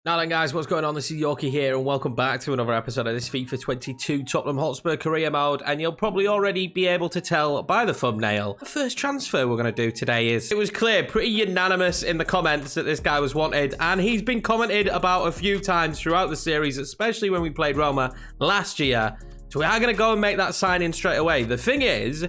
Now then guys, what's going on? This is Yorkie here and welcome back to another episode of this FIFA 22 Tottenham Hotspur career mode, and you'll probably already be able to tell by the thumbnail the first transfer we're going to do today is... It was clear, pretty unanimous in the comments that this guy was wanted, and he's been commented about a few times throughout the series, especially when we played Roma last year. So we are going to go and make that signing straight away. The thing is,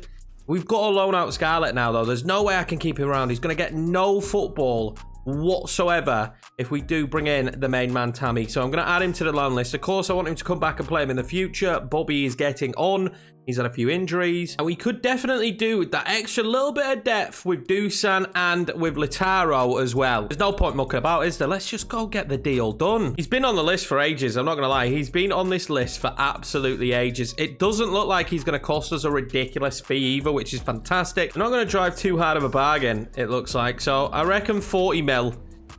we've got to loan out Scarlett now though. There's no way I can keep him around. He's going to get no football whatsoever if we do bring in the main man Tammy. So I'm going to add him to the loan list. Of course, I want him to come back and play him in the future. Bobby is getting on. He's had a few injuries. And we could definitely do that extra little bit of depth with Dusan and with Lautaro as well. There's no point mucking about, is there? Let's just go get the deal done. He's been on the list for ages. I'm not going to lie. He's been on this list for absolutely ages. It doesn't look like he's going to cost us a ridiculous fee either, which is fantastic. I'm not going to drive too hard of a bargain, it looks like. So I reckon 40 mil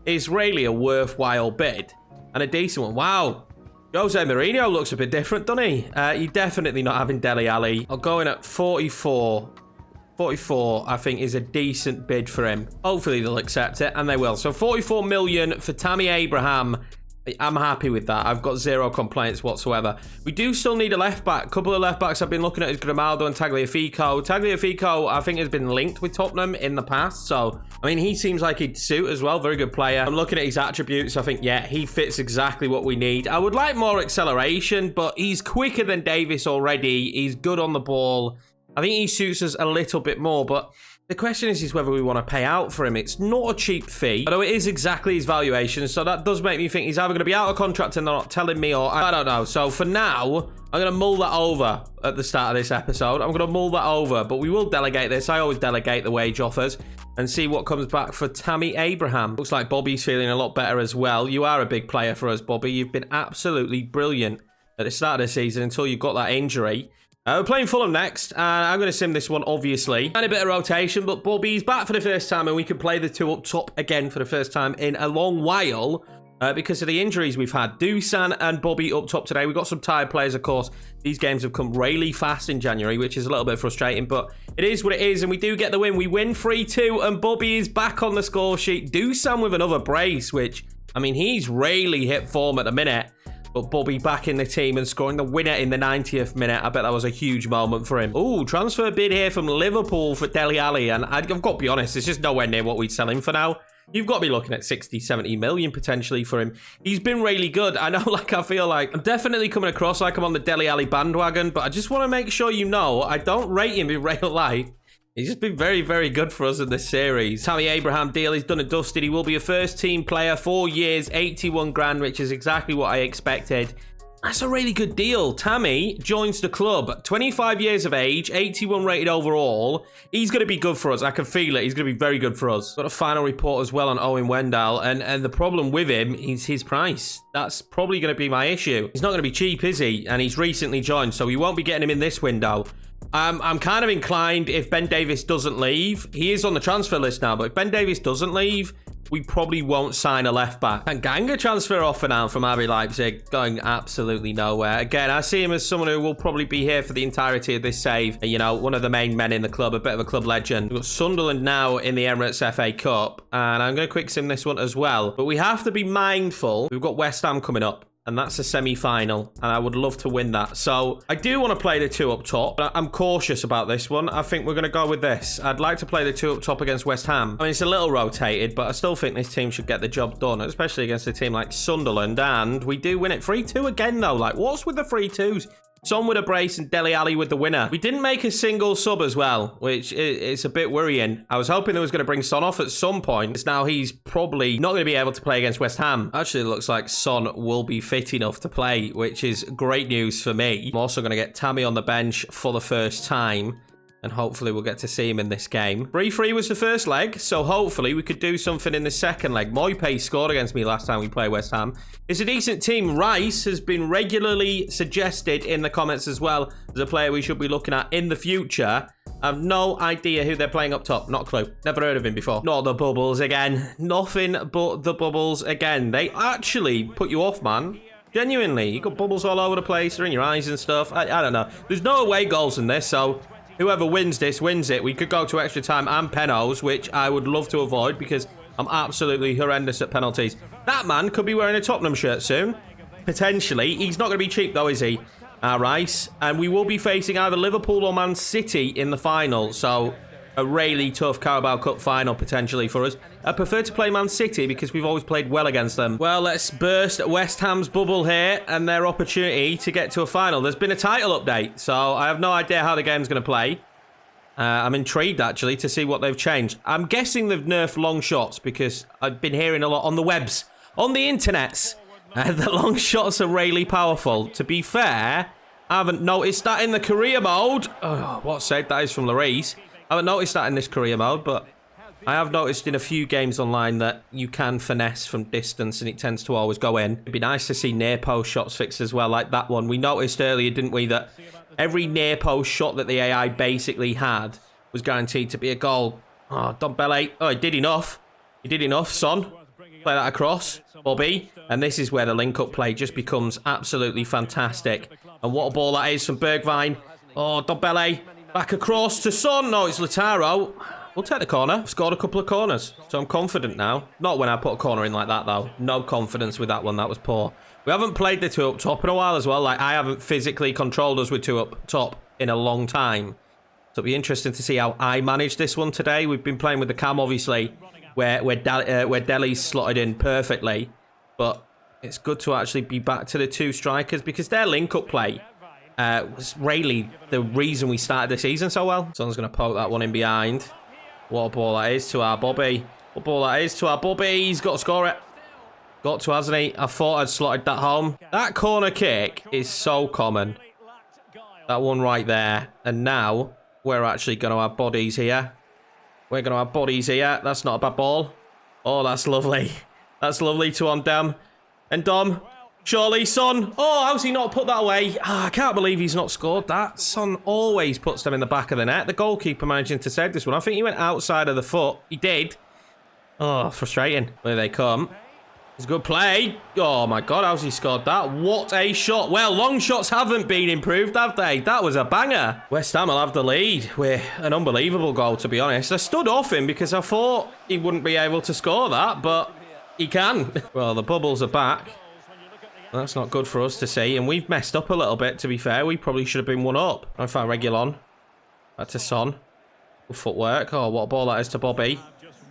is really a worthwhile bid and a decent one. Wow. Jose Mourinho looks a bit different, doesn't he? You're definitely not having Dele Alli. I'll go in at 44. 44, I think, is a decent bid for him. Hopefully, they'll accept it, and they will. So, 44 million for Tammy Abraham. I'm happy with that. I've got zero complaints whatsoever. We do still need a left-back. A couple of left-backs I've been looking at is Grimaldo and Tagliafico. Tagliafico, I think, has been linked with Tottenham in the past. So, I mean, he seems like he'd suit as well. Very good player. I'm looking at his attributes. I think, yeah, he fits exactly what we need. I would like more acceleration, but he's quicker than Davis already. He's good on the ball. I think he suits us a little bit more, but the question is whether we want to pay out for him. It's not a cheap fee, although it is exactly his valuation, so that does make me think he's either going to be out of contract and they're not telling me, or I don't know. So for now, I'm going to mull that over at the start of this episode. I'm going to mull that over, but we will delegate this. I always delegate the wage offers and see what comes back for Tammy Abraham. Looks like Bobby's feeling a lot better as well. You are a big player for us, Bobby. You've been absolutely brilliant at the start of the season until you got that injury. We're playing Fulham next, and I'm going to sim this one, obviously. And a bit of rotation, but Bobby's back for the first time, and we can play the two up top again for the first time in a long while because of the injuries we've had. Dusan and Bobby up top today. We've got some tired players, of course. These games have come really fast in January, which is a little bit frustrating, but it is what it is, and we do get the win. We win 3-2, and Bobby is back on the score sheet. Dusan with another brace, which, I mean, he's really hit form at the minute. But Bobby back in the team and scoring the winner in the 90th minute. I bet that was a huge moment for him. Ooh, transfer bid here from Liverpool for Dele Alli. And I've got to be honest, it's just nowhere near what we'd sell him for now. You've got to be looking at 60, 70 million potentially for him. He's been really good. I know, I feel like I'm definitely coming across like I'm on the Dele Alli bandwagon. But I just want to make sure you know, I don't rate him in real life. He's just been very, very good for us in this series. Tammy Abraham deal is done and dusted. He will be a first-team player, 4 years, 81 grand, which is exactly what I expected. That's a really good deal. Tammy joins the club, 25 years of age, 81 rated overall. He's going to be good for us. I can feel it. He's going to be very good for us. Got a final report as well on Owen Wendell, and the problem with him is his price. That's probably going to be my issue. He's not going to be cheap, is he? And he's recently joined, so we won't be getting him in this window. I'm kind of inclined, if Ben Davies doesn't leave, he is on the transfer list now, but if Ben Davies doesn't leave, we probably won't sign a left back. And Ganga transfer offer now from RB Leipzig, going absolutely nowhere. Again, I see him as someone who will probably be here for the entirety of this save. You know, one of the main men in the club, a bit of a club legend. We've got Sunderland now in the Emirates FA Cup, and I'm going to quick sim this one as well. But we have to be mindful. We've got West Ham coming up. And that's a semi-final, and I would love to win that. So I do want to play the two up top, but I'm cautious about this one. I think we're going to go with this. I'd like to play the two up top against West Ham. I mean, it's a little rotated, but I still think this team should get the job done, especially against a team like Sunderland. And we do win it 3-2 again, though. Like, what's with the 3-2s? Son with a brace and Dele Alli with the winner. We didn't make a single sub as well, which is a bit worrying. I was hoping they was going to bring Son off at some point. Now he's probably not going to be able to play against West Ham. Actually, it looks like Son will be fit enough to play, which is great news for me. I'm also going to get Tammy on the bench for the first time, and hopefully we'll get to see him in this game. 3-3 was the first leg, so hopefully we could do something in the second leg. Moype scored against me last time we played West Ham. It's a decent team. Rice has been regularly suggested in the comments as well as a player we should be looking at in the future. I have no idea who they're playing up top. Not a clue. Never heard of him before. Not the bubbles again. Nothing but the bubbles again. They actually put you off, man. Genuinely. You got bubbles all over the place. They're in your eyes and stuff. I don't know. There's no away goals in this, so whoever wins this wins it. We could go to extra time and penalties, which I would love to avoid because I'm absolutely horrendous at penalties. That man could be wearing a Tottenham shirt soon. Potentially. He's not going to be cheap though, is he? Rice. And we will be facing either Liverpool or Man City in the final. So, a really tough Carabao Cup final potentially for us. I prefer to play Man City because we've always played well against them. Well, let's burst West Ham's bubble here and their opportunity to get to a final. There's been a title update, so I have no idea how the game's going to play. I'm intrigued, actually, to see what they've changed. I'm guessing they've nerfed long shots because I've been hearing a lot on the webs, on the internets, that long shots are really powerful. To be fair, I haven't noticed that in the career mode. Oh, what save that is from Lloris. I haven't noticed that in this career mode, but I have noticed in a few games online that you can finesse from distance and it tends to always go in. It'd be nice to see near post shots fixed as well, like that one. We noticed earlier, didn't we, that every near post shot that the AI basically had was guaranteed to be a goal. Oh, Dombele. Oh, he did enough. He did enough. Son, play that across. Bobby. And this is where the link-up play just becomes absolutely fantastic. And what a ball that is from Bergwijn. Oh, Dombele. Back across to Son. No, it's Lautaro. We'll take the corner. I've scored a couple of corners, so I'm confident now. Not when I put a corner in like that, though. No confidence with that one. That was poor. We haven't played the two up top in a while as well. Like, I haven't physically controlled us with two up top in a long time. So it'll be interesting to see how I manage this one today. We've been playing with the cam, obviously, where Dele's slotted in perfectly. But it's good to actually be back to the two strikers because their link-up play was really the reason we started the season so well. Someone's going to poke that one in behind. What a ball that is to our Bobby. What a ball that is to our Bobby. He's got to score it. Got to, hasn't he? I thought I'd slotted that home. That corner kick is so common. That one right there. And now we're actually going to have bodies here. We're going to have bodies here. That's not a bad ball. Oh, that's lovely. That's lovely to on Dam. And Dom. Surely, Son. Oh, how's he not put that away? Oh, I can't believe he's not scored that. Son always puts them in the back of the net. The goalkeeper managing to save this one. I think he went outside of the foot. He did. Oh, frustrating. There they come. It's a good play. Oh, my God. How's he scored that? What a shot. Well, long shots haven't been improved, have they? That was a banger. West Ham will have the lead with an unbelievable goal, to be honest. I stood off him because I thought he wouldn't be able to score that, but he can. Well, the bubbles are back. That's not good for us to see. And we've messed up a little bit, to be fair. We probably should have been one up. I found Reguilon. Back to Son. Good footwork. Oh, what a ball that is to Bobby.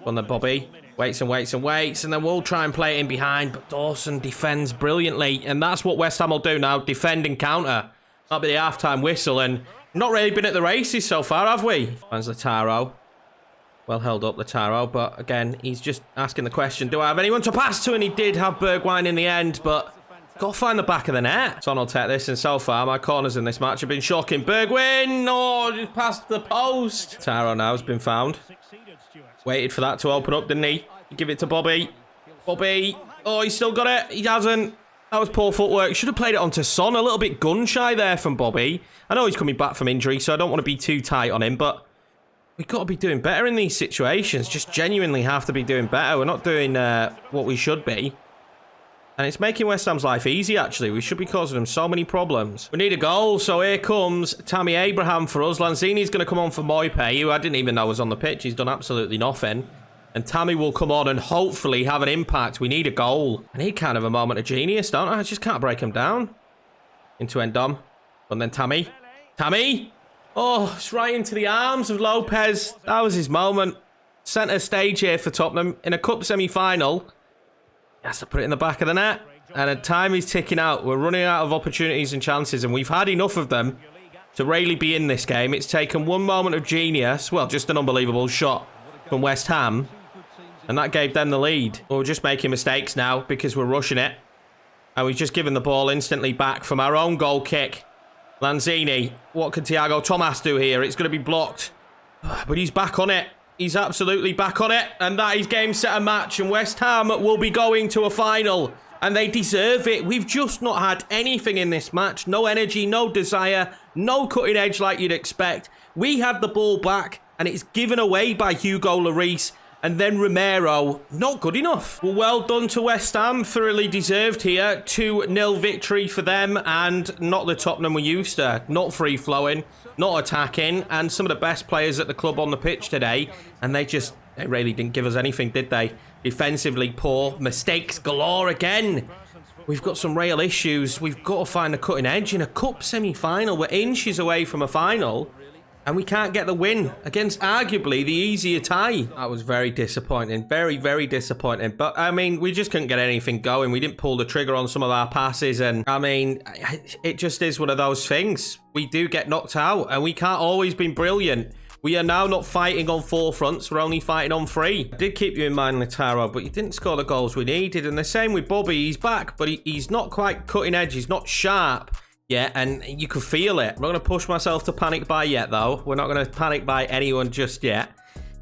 On the Bobby. Waits and waits and waits. And then we'll try and play it in behind. But Dawson defends brilliantly. And that's what West Ham will do now. Defend and counter. That'll be the half-time whistle. And not really been at the races so far, have we? Finds Lautaro. Well held up, Lautaro. But again, he's just asking the question, do I have anyone to pass to? And he did have Bergwijn in the end. But got to find the back of the net. Son will take this, and so far, my corners in this match have been shocking. Bergwijn! Oh, just past the post. Taro now has been found. Waited for that to open up, didn't he? Give it to Bobby. Bobby. Oh, he's still got it. He hasn't. That was poor footwork. Should have played it onto Son. A little bit gun-shy there from Bobby. I know he's coming back from injury, so I don't want to be too tight on him, but we've got to be doing better in these situations. Just genuinely have to be doing better. We're not doing what we should be. And it's making West Ham's life easy, actually. We should be causing them so many problems. We need a goal, so here comes Tammy Abraham for us. Lanzini's going to come on for Moipe, who I didn't even know was on the pitch. He's done absolutely nothing. And Tammy will come on and hopefully have an impact. We need a goal. I need kind of a moment of genius, don't I? I just can't break him down. Into Endom. And then Tammy. Tammy! Oh, it's right into the arms of Lopez. That was his moment. Centre stage here for Tottenham in a cup semi-final. He has to put it in the back of the net. And time is ticking out. We're running out of opportunities and chances. And we've had enough of them to really be in this game. It's taken one moment of genius. Well, just an unbelievable shot from West Ham. And that gave them the lead. We're just making mistakes now because we're rushing it. And we've just given the ball instantly back from our own goal kick. Lanzini. What can Thiago Thomas do here? It's going to be blocked. But he's back on it. He's absolutely back on it. And that is game, set, and match. And West Ham will be going to a final. And they deserve it. We've just not had anything in this match. No energy, no desire, no cutting edge like you'd expect. We had the ball back. And it's given away by Hugo Lloris. And then Romero, not good enough. Well done to West Ham, thoroughly deserved here. 2-0 victory for them, and not the Tottenham we're used to. Not free-flowing, not attacking, and some of the best players at the club on the pitch today. And they really didn't give us anything, did they? Defensively poor. Mistakes galore again. We've got some real issues. We've got to find a cutting edge in a cup semi-final. We're inches away from a final. And we can't get the win against arguably the easier tie. That was very disappointing. Very, very disappointing. But, I mean, we just couldn't get anything going. We didn't pull the trigger on some of our passes. And, I mean, it just is one of those things. We do get knocked out. And we can't always be brilliant. We are now not fighting on 4 fronts. We're only fighting on 3. I did keep you in mind, Lautaro, but you didn't score the goals we needed. And the same with Bobby. He's back, but he's not quite cutting edge. He's not sharp. Yeah, and you can feel it. I'm not going to push myself to panic buy yet, though. We're not going to panic buy anyone just yet.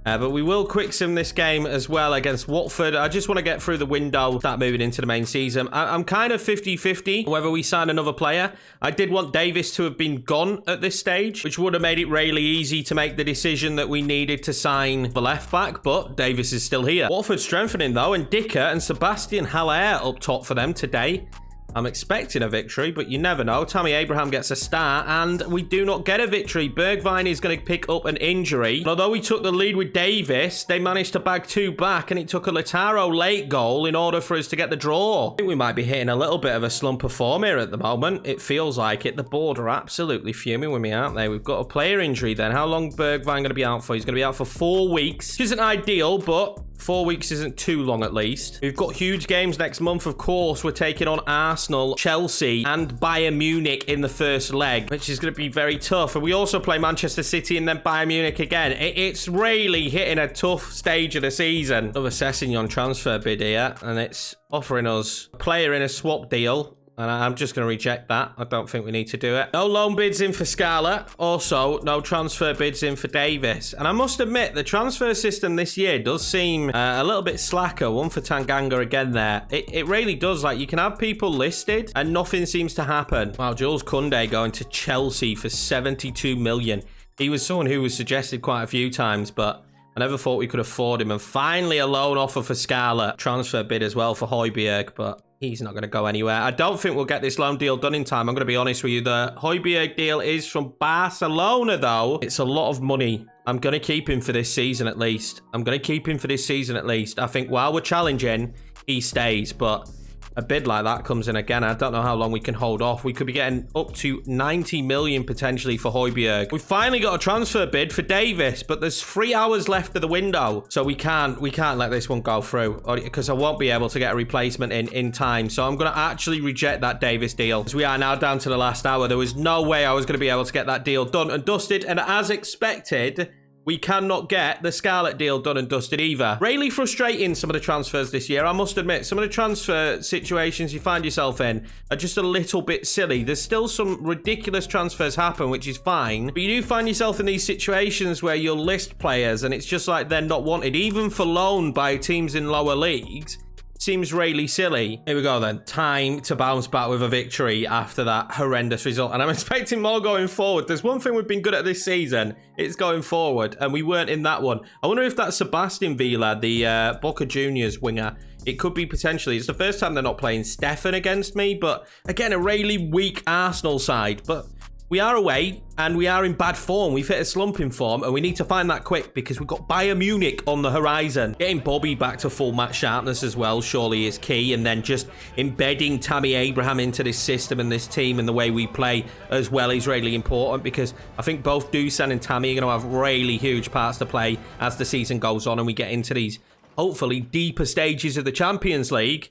But we will quick sim this game as well against Watford. I just want to get through the window, start moving into the main season. I'm kind of 50-50 whether we sign another player. I did want Davis to have been gone at this stage, which would have made it really easy to make the decision that we needed to sign the left back, but Davis is still here. Watford strengthening, though, and Dicker and Sebastian Haller up top for them today. I'm expecting a victory, but you never know. Tammy Abraham gets a start, and we do not get a victory. Bergwijn is going to pick up an injury. And although we took the lead with Davis, they managed to bag 2 back, and it took a Lautaro late goal in order for us to get the draw. I think we might be hitting a little bit of a slump of form here at the moment. It feels like it. The board are absolutely fuming with me, aren't they? We've got a player injury then. How long Bergwijn going to be out for? He's going to be out for 4 weeks. Which isn't ideal, but 4 weeks isn't too long at least. We've got huge games next month, of course. We're taking on Arsenal, Chelsea, and Bayern Munich in the first leg, which is going to be very tough. And we also play Manchester City and then Bayern Munich again. It's really hitting a tough stage of the season. Another Sessegnon transfer bid here, and it's offering us a player in a swap deal. And I'm just going to reject that. I don't think we need to do it. No loan bids in for Scala. Also, no transfer bids in for Davis. And I must admit, the transfer system this year does seem a little bit slacker. One for Tanganga again there. It really does. Like, you can have people listed and nothing seems to happen. Wow, Jules Koundé going to Chelsea for 72 million. He was someone who was suggested quite a few times, but I never thought we could afford him. And finally, a loan offer for Scala. Transfer bid as well for Højbjerg, but he's not going to go anywhere. I don't think we'll get this loan deal done in time. I'm going to be honest with you. The Højbjerg deal is from Barcelona, though. It's a lot of money. I'm going to keep him for this season at least. I think while we're challenging, he stays, but a bid like that comes in again. I don't know how long we can hold off. We could be getting up to 90 million potentially for Højbjerg. We finally got a transfer bid for Davis, but there's 3 hours left of the window, so we can't let this one go through because I won't be able to get a replacement in time. So I'm going to actually reject that Davis deal as we are now down to the last hour. There was no way I was going to be able to get that deal done and dusted, and as expected, we cannot get the Scarlet deal done and dusted either. Really frustrating, some of the transfers this year. I must admit, some of the transfer situations you find yourself in are just a little bit silly. There's still some ridiculous transfers happen, which is fine. But you do find yourself in these situations where you'll list players and it's just like they're not wanted, even for loan by teams in lower leagues. Seems really silly. Here we go then. Time to bounce back with a victory after that horrendous result. And I'm expecting more going forward. There's one thing we've been good at this season. It's going forward. And we weren't in that one. I wonder if that's Sebastian Villa, the Boca Juniors winger. It could be potentially. It's the first time they're not playing Stefan against me. But again, a really weak Arsenal side. But we are away and we are in bad form. We've hit a slump in form and we need to find that quick because we've got Bayern Munich on the horizon. Getting Bobby back to full match sharpness as well surely is key, and then just embedding Tammy Abraham into this system and this team and the way we play as well is really important, because I think both Dusan and Tammy are going to have really huge parts to play as the season goes on and we get into these hopefully deeper stages of the Champions League.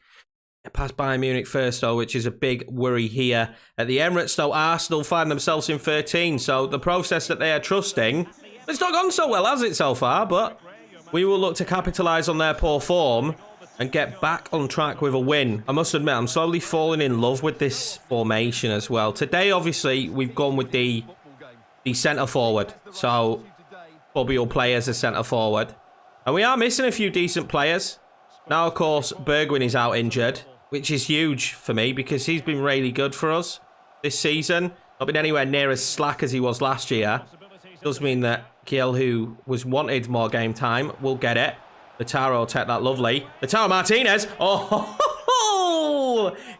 Past Bayern Munich first, though, which is a big worry here at the Emirates. Though Arsenal find themselves in 13, so the process that they are trusting, it's not gone so well, has it, so far? But we will look to capitalise on their poor form and get back on track with a win. I must admit, I'm slowly falling in love with this formation as well. Today, obviously, we've gone with the centre forward, so Bobby will play as a centre forward, and we are missing a few decent players. Now, of course, Bergwijn is out injured, which is huge for me because he's been really good for us this season. Not been anywhere near as slack as he was last year. Does mean that Kiel, who was wanted more game time, will get it. Lautaro will take that lovely. Lautaro Martinez. Oh,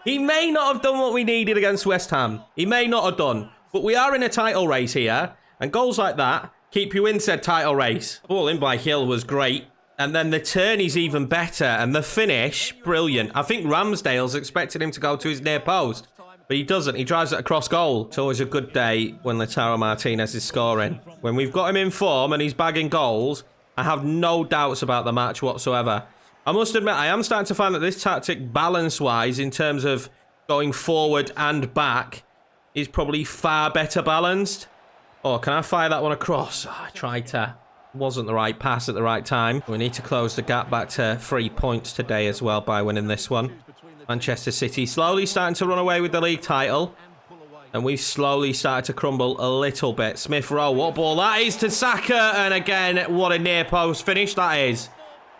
he may not have done what we needed against West Ham. He may not have done. But we are in a title race here. And goals like that keep you in said title race. Ball in by Hill was great. And then the turn is even better. And the finish, brilliant. I think Ramsdale's expected him to go to his near post. But he doesn't. He drives it across goal. It's always a good day when Lautaro Martinez is scoring. When we've got him in form and he's bagging goals, I have no doubts about the match whatsoever. I must admit, I am starting to find that this tactic, balance-wise, in terms of going forward and back, is probably far better balanced. Oh, can I fire that one across? Oh, I tried to. Wasn't the right pass at the right time. We need to close the gap back to 3 points today as well by winning this one. Manchester City slowly starting to run away with the league title. And we've slowly started to crumble a little bit. Smith Rowe, what ball that is to Saka. And again, what a near post finish that is.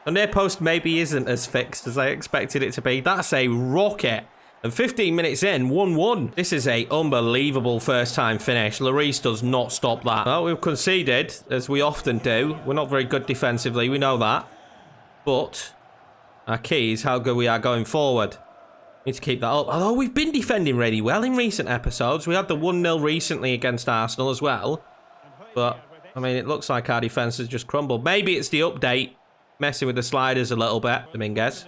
The near post maybe isn't as fixed as I expected it to be. That's a rocket. And 15 minutes in, 1-1. This is a unbelievable first-time finish. Lloris does not stop that. Well, we've conceded, as we often do. We're not very good defensively, we know that. But our key is how good we are going forward. Need to keep that up. Although we've been defending really well in recent episodes. We had the 1-0 recently against Arsenal as well. But, I mean, it looks like our defence has just crumbled. Maybe it's the update. Messing with the sliders a little bit. Dominguez.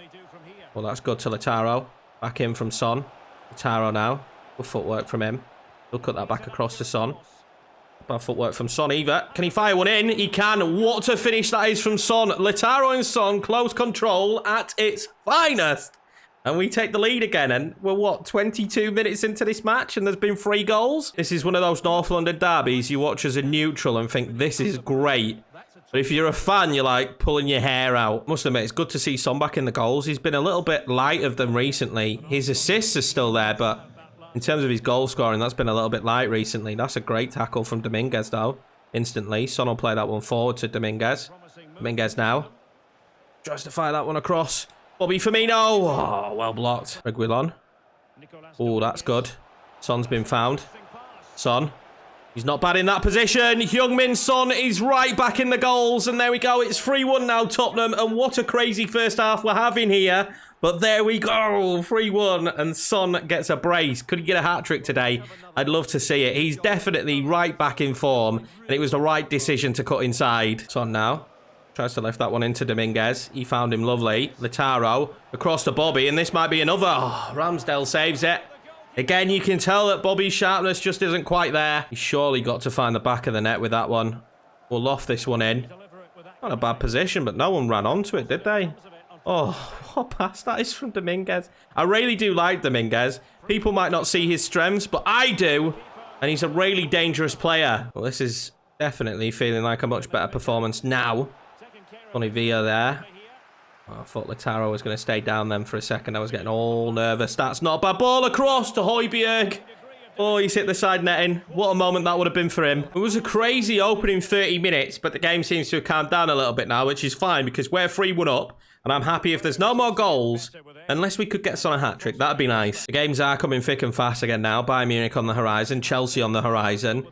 Well, that's good to Lautaro. Back in from Son. Lautaro now. Good footwork from him. He'll cut that back across to Son. Bad footwork from Son either. Can he fire one in? He can. What a finish that is from Son. Lautaro and Son, close control at its finest. And we take the lead again. And we're, what, 22 minutes into this match? And there's been 3 goals? This is one of those North London derbies you watch as a neutral and think, this is great. But if you're a fan, you're like pulling your hair out. Must admit, it's good to see Son back in the goals. He's been a little bit light of them recently. His assists are still there, but in terms of his goal scoring, that's been a little bit light recently. That's a great tackle from Dominguez, though. Instantly. Son will play that one forward to Dominguez. Dominguez now. Tries to fire that one across. Bobby Firmino. Oh, well blocked. Reguilon. Oh, that's good. Son's been found. Son. He's not bad in that position. Heung-min Son is right back in the goals. And there we go. It's 3-1 now, Tottenham. And what a crazy first half we're having here. But there we go. 3-1. And Son gets a brace. Could he get a hat-trick today? I'd love to see it. He's definitely right back in form. And it was the right decision to cut inside. Son now. Tries to lift that one into Dominguez. He found him lovely. Lautaro across to Bobby. And this might be another. Oh, Ramsdale saves it. Again, you can tell that Bobby's sharpness just isn't quite there. He surely got to find the back of the net with that one. We'll loft this one in. Not a bad position, but no one ran onto it, did they? Oh, what pass that is from Dominguez. I really do like Dominguez. People might not see his strengths, but I do. And he's a really dangerous player. Well, this is definitely feeling like a much better performance now. Funny Villa there. Oh, I thought Lautaro was going to stay down then for a second. I was getting all nervous. That's not a bad ball across to Højbjerg. Oh, he's hit the side netting. What a moment that would have been for him. It was a crazy opening 30 minutes, but the game seems to have calmed down a little bit now, which is fine because we're 3-1 up. And I'm happy if there's no more goals, unless we could get Son a hat-trick. That'd be nice. The games are coming thick and fast again now. Bayern Munich on the horizon, Chelsea on the horizon.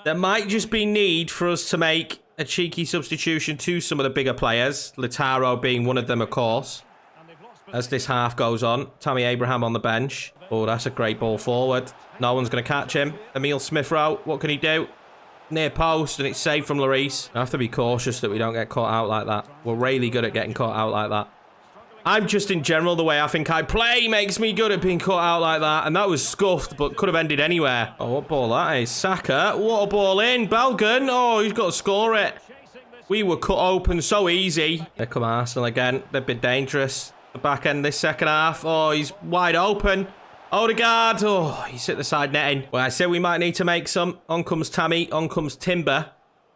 There might just be need for us to make a cheeky substitution to some of the bigger players. Lautaro being one of them, of course. As this half goes on. Tammy Abraham on the bench. Oh, that's a great ball forward. No one's going to catch him. Emil Smith-Rowe, what can he do? Near post, and it's saved from Lloris. I have to be cautious that we don't get caught out like that. We're really good at getting caught out like that. I'm just, in general, the way I think I play makes me good at being caught out like that. And that was scuffed, but could have ended anywhere. Oh, what ball that is. Saka. What a ball in. Belgan. Oh, he's got to score it. We were cut open so easy. There come Arsenal again. They've been dangerous. The back end this second half. Oh, he's wide open. Odegaard. Oh, he's hit the side netting. Well, I said we might need to make some. On comes Tammy. On comes Timber.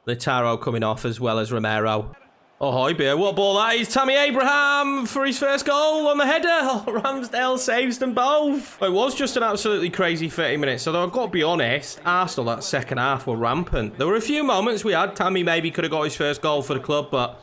Lautaro coming off as well as Romero. Oh, Højbjerg, what ball that is. Tammy Abraham for his first goal on the header. Oh, Ramsdale saves them both. It was just an absolutely crazy 30 minutes. Although I've got to be honest, Arsenal that second half were rampant. There were a few moments we had. Tammy maybe could have got his first goal for the club, but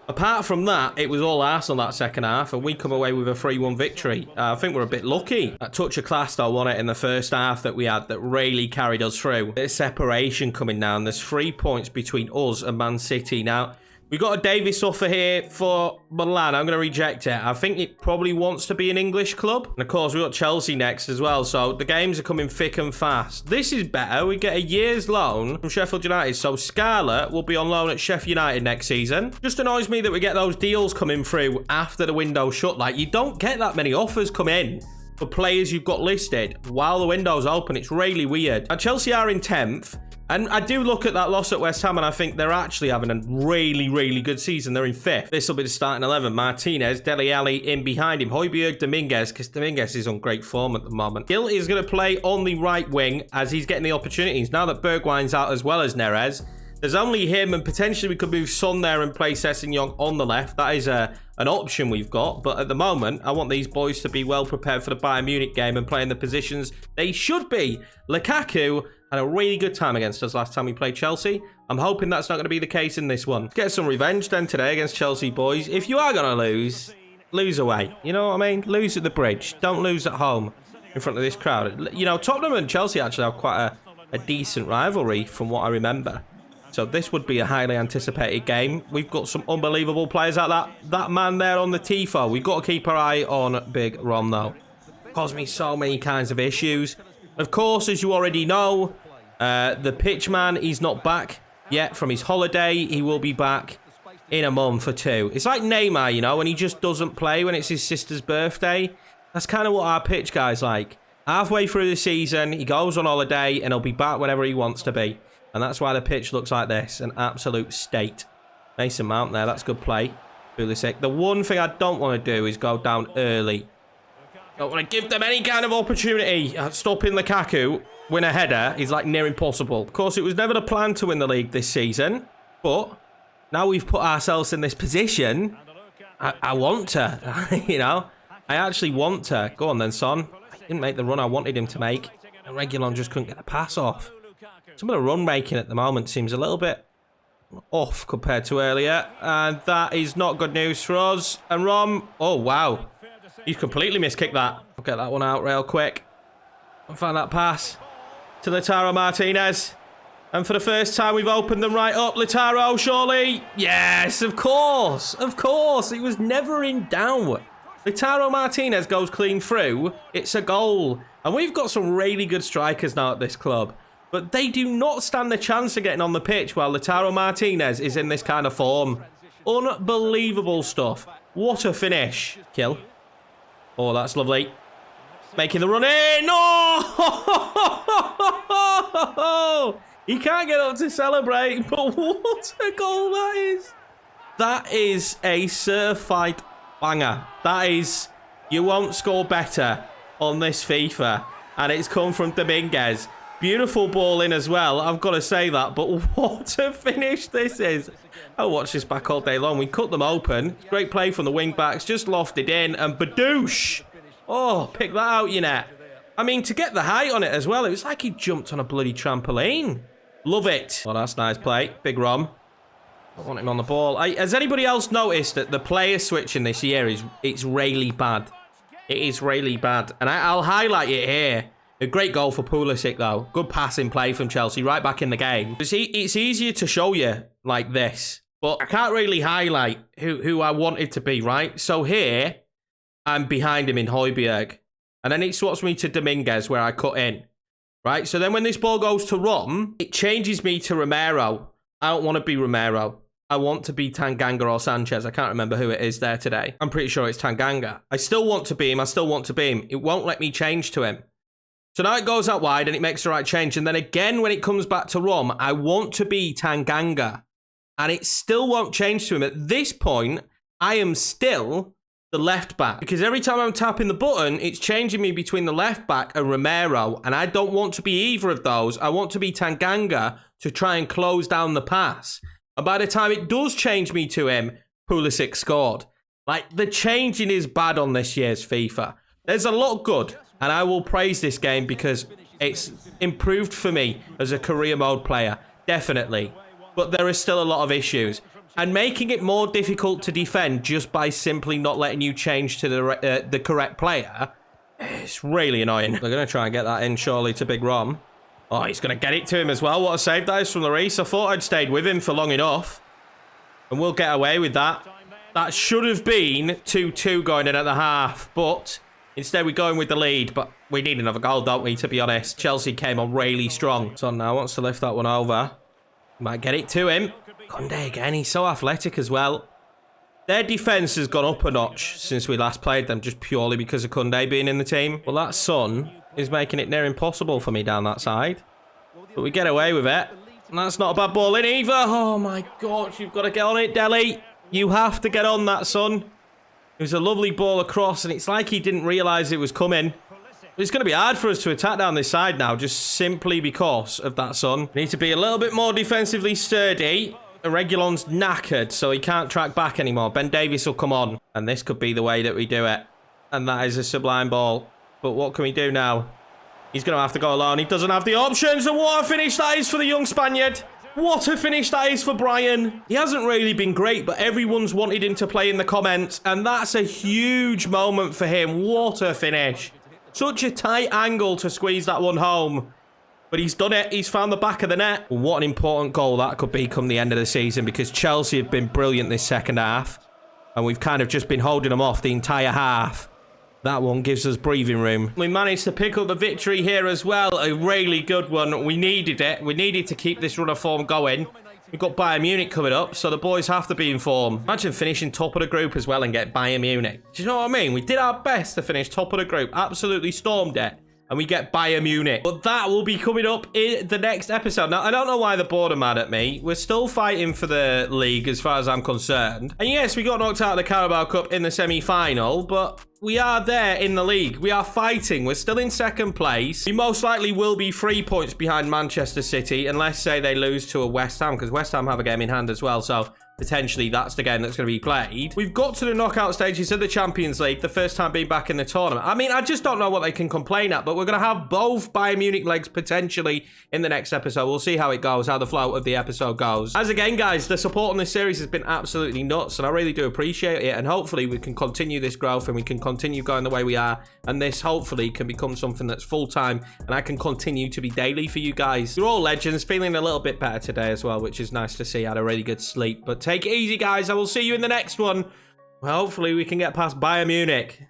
apart from that, it was all Arsenal that second half, and we come away with a 3-1 victory. I think we're a bit lucky. That touch of class, though, won it in the first half that we had that really carried us through. Bit of separation coming down. There's 3 points between us and Man City. Now, We got a Davis offer here for Milan. I'm going to reject it. I think it probably wants to be an English club. And of course, we've got Chelsea next as well. So the games are coming thick and fast. This is better. We get a year's loan from Sheffield United. So Scarlett will be on loan at Sheffield United next season. Just annoys me that we get those deals coming through after the window shut. Like, you don't get that many offers come in for players you've got listed while the window's open. It's really weird. Now, Chelsea are in 10th. And I do look at that loss at West Ham and I think they're actually having a really, really good season. They're in 5th. This will be the starting 11. Martinez, Dele Alli in behind him. Højbjerg, Dominguez, because Dominguez is on great form at the moment. Gil is going to play on the right wing as he's getting the opportunities. Now that Bergwijn's out as well as Neres, there's only him and potentially we could move Son there and play Sessegnon on the left. That is an option we've got. But at the moment, I want these boys to be well prepared for the Bayern Munich game and play in the positions they should be. Lukaku had a really good time against us last time we played Chelsea. I'm hoping that's not going to be the case in this one. Get some revenge then today against Chelsea, boys. If you are going to lose away. You know what I mean? Lose at the bridge. Don't lose at home in front of this crowd. You know, Tottenham and Chelsea actually have quite a decent rivalry from what I remember. So this would be a highly anticipated game. We've got some unbelievable players like that man there on the Tifo. We've got to keep our eye on Big Rom, though. Caused me so many kinds of issues. Of course, as you already know, the pitchman, he's not back yet from his holiday. He will be back in a month or 2. It's like Neymar, you know, when he just doesn't play when it's his sister's birthday. That's kind of what our pitch guy's like. Halfway through the season, he goes on holiday and he'll be back whenever he wants to be. And that's why the pitch looks like this, an absolute state. Mason Mount there, that's good play. Pulisic. The one thing I don't want to do is go down early. Don't want to give them any kind of opportunity. Stopping Lukaku, win a header, is like near impossible. Of course, it was never the plan to win the league this season. But now we've put ourselves in this position. I want to, you know. I actually want to. Go on then, Son. I didn't make the run I wanted him to make. And Reguilon just couldn't get the pass off. Some of the run making at the moment seems a little bit off compared to earlier. And that is not good news for us. And Rom, oh wow. He's completely miskicked that. I'll get that one out real quick. I'll find that pass to Lautaro Martinez. And for the first time, we've opened them right up. Lautaro, surely. Yes, of course. Of course. He was never in doubt. Lautaro Martinez goes clean through. It's a goal. And we've got some really good strikers now at this club. But they do not stand the chance of getting on the pitch while Lautaro Martinez is in this kind of form. Unbelievable stuff. What a finish. Kill. Oh, that's lovely. Making the run in. Oh! He can't get up to celebrate, but what a goal that is. That is a certified banger. That is, you won't score better on this FIFA. And it's come from Dominguez. Beautiful ball in as well, I've got to say that. But what a finish this is. I'll watch this back all day long. We cut them open. Great play from the wing backs. Just lofted in. And badoosh. Oh, pick that out, you net. I mean, to get the height on it as well, it was like he jumped on a bloody trampoline. Love it. Oh, that's nice play. Big Rom. I want him on the ball. Has anybody else noticed that the player switching this year it's really bad? It is really bad. And I'll highlight it here. A great goal for Pulisic, though. Good passing play from Chelsea, right back in the game. It's easier to show you like this, but I can't really highlight who I want it to be, right? So here, I'm behind him in Højbjerg. And then it swaps me to Dominguez, where I cut in, right? So then when this ball goes to Rom, it changes me to Romero. I don't want to be Romero. I want to be Tanganga or Sanchez. I can't remember who it is there today. I'm pretty sure it's Tanganga. I still want to be him. I still want to be him. It won't let me change to him. So now it goes out wide and it makes the right change. And then again, when it comes back to Rom, I want to be Tanganga. And it still won't change to him. At this point, I am still the left back. Because every time I'm tapping the button, it's changing me between the left back and Romero. And I don't want to be either of those. I want to be Tanganga to try and close down the pass. And by the time it does change me to him, Pulisic scored. Like, the changing is bad on this year's FIFA. There's a lot good. And I will praise this game because it's improved for me as a career mode player. Definitely. But there is still a lot of issues. And making it more difficult to defend just by simply not letting you change to the correct player, it's really annoying. They're going to try and get that in, surely, to Big Rom. Oh, he's going to get it to him as well. What a save that is from Lloris. I thought I'd stayed with him for long enough. And we'll get away with that. That should have been 2-2 going in at the half. But instead we're going with the lead. But we need another goal, don't we, to be honest. Chelsea came on really strong. Son now wants to lift that one over. Might get it to him. Koundé again. He's so athletic as well. Their defence has gone up a notch since we last played them, just purely because of Koundé being in the team. Well, that Son is making it near impossible for me down that side. But we get away with it. And that's not a bad ball in either. Oh, my God. You've got to get on it, Dele. You have to get on that, Son. It was a lovely ball across, and it's like he didn't realise it was coming. It's going to be hard for us to attack down this side now, just simply because of that, Son. We need to be a little bit more defensively sturdy. Reguilon's knackered, so he can't track back anymore. Ben Davies will come on, and this could be the way that we do it. And that is a sublime ball. But what can we do now? He's going to have to go alone. He doesn't have the options, and what a finish that is for the young Spaniard. What a finish that is for Brian. He hasn't really been great, but everyone's wanted him to play in the comments, and that's a huge moment for him. What a finish. Such a tight angle to squeeze that one home. But he's done it. He's found the back of the net. What an important goal that could be come the end of the season, because Chelsea have been brilliant this second half. And we've kind of just been holding them off the entire half. That one gives us breathing room. We managed to pick up the victory here as well. A really good one. We needed it. We needed to keep this run of form going. We've got Bayern Munich coming up, so the boys have to be in form. Imagine finishing top of the group as well and get Bayern Munich. Do you know what I mean? We did our best to finish top of the group. Absolutely stormed it. And we get Bayern Munich. But that will be coming up in the next episode. Now, I don't know why the board are mad at me. We're still fighting for the league as far as I'm concerned. And yes, we got knocked out of the Carabao Cup in the semi-final, but we are there in the league. We are fighting. We're still in second place. We most likely will be 3 points behind Manchester City, unless, say, they lose to a West Ham, because West Ham have a game in hand as well, so potentially that's the game that's going to be played. We've got to the knockout stages of the Champions League, the first time being back in the tournament. I mean, I just don't know what they can complain at, but we're going to have both Bayern Munich legs potentially in the next episode. We'll see how it goes, how the flow of the episode goes. As again, guys, the support on this series has been absolutely nuts, and I really do appreciate it, and hopefully we can continue this growth and we can continue going the way we are, and this hopefully can become something that's full-time, and I can continue to be daily for you guys. You're all legends, feeling a little bit better today as well, which is nice to see. I had a really good sleep, but take it easy, guys. I will see you in the next one. Well, hopefully we can get past Bayern Munich.